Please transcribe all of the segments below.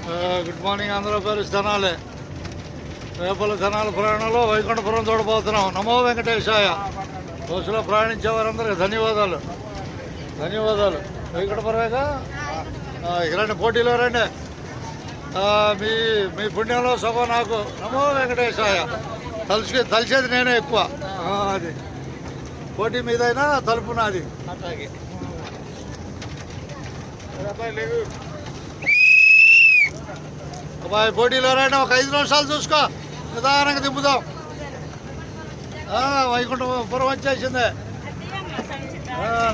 Good morning. Andhra Pradesh ధనాలే రేపల ధనాల ప్రయాణంలో వైకుంఠపురం చూడబోతున్నాం. నమో వెంకటేశాయ. బస్సులో ప్రయాణించే వారందరికీ ధన్యవాదాలు. వైకుంఠపురమేగా ఇలాంటి పోటీలో రండి. మీ మీ పుణ్యంలో సగం నాకు. నమో వెంకటేశాయ. తలిచేది నేనే ఎక్కువ. అది పోటీ మీదైనా తలుపు నాది. అట్లాగే అబ్బాయి పోటీలో రండి. ఒక 5 నిమిషాలు చూసుకో, నిదానంగా దింపుదాం. వైకుంఠపురం వచ్చేసిందే.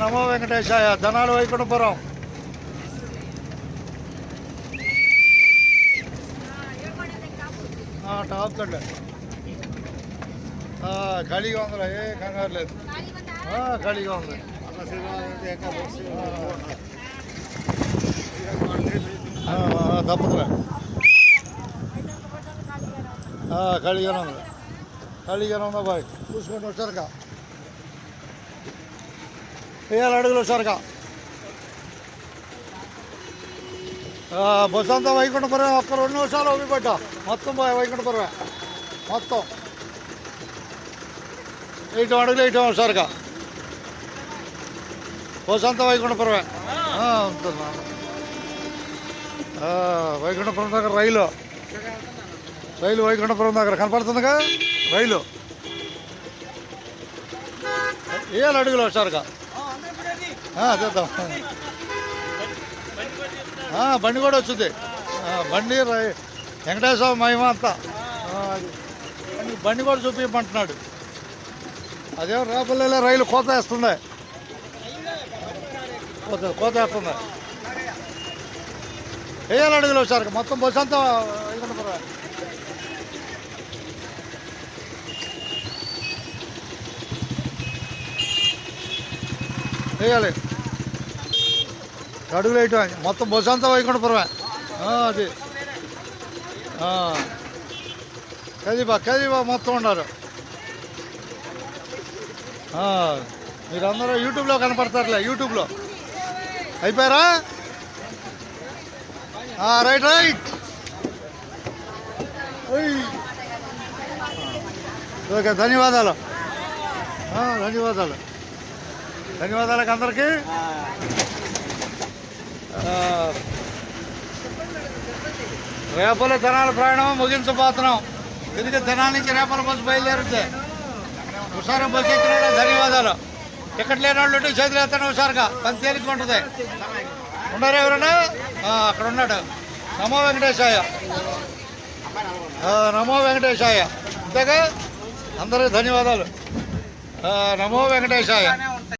నమో వెంకటేశాయ. ధనాలు వైకుంఠపురం. టాప్ కండి ఖాళీగా ఉందిరా, ఏ కంగారు లేదు. ఖాళీగా ఉంది. తప్పదురా, ఖాళీగానే ఉందా బాయ్. చూసుకోండి వచ్చారుగా 1000 అడుగులు వచ్చారుగా. బస్సు అంతా వైకుంఠపురం. ఒక్క 2 నిమిషాలు ఓపిపడ్డా. మొత్తం వైకుంఠపురమే. మొత్తం 8 అడుగులు 8 వచ్చారుగా. బస్సు అంతా వైకుంఠపురమే ఉంటుంది. వైకుంఠపురం దగ్గర రైలు వైకుంఠపురం దగ్గర కనపడుతుందిగా రైలు. 7 అడుగులు వచ్చారుగా. చేద్దాం. బండి కూడా వచ్చింది. బండి వెంకటేశ్వర మహిమ అంతా. బండి కూడా చూపించమంటున్నాడు. అదే రేపల్లె రైలు కోత వేస్తుంది. కోత వేస్తుంది. 7 అడుగులు వచ్చారు. మొత్తం బస్సు అంతా వైకుంఠపురం. వేయాలి అడుగులు వేయటం. మొత్తం బస్సు అంతా వైకుంఠపురమే. అది కదిబా మొత్తం ఉన్నారు. మీరందరూ యూట్యూబ్లో కనపడతారులే. యూట్యూబ్లో అయిపోయారా? రైట్. ఓకే, ధన్యవాదాలు అందరికీ. రేపల ధనాల ప్రయాణం ముగించబోతున్నాం. తిరిగి ధనాల నుంచి రేపల బస్సు బయలుదేరుతుంది. హుషారు బస్సు ఎక్కిన ధన్యవాదాలు. టికెట్ లేని వాళ్ళు చేతులు ఎత్తాను. హుషారుగా పని తేలిక ఉంటుంది. ఉన్నారా ఎవరన్నా? అక్కడ ఉన్నాడు. నమో వెంకటేశాయ. అంతేగా అందరికీ ధన్యవాదాలు. నమో వెంకటేశాయ.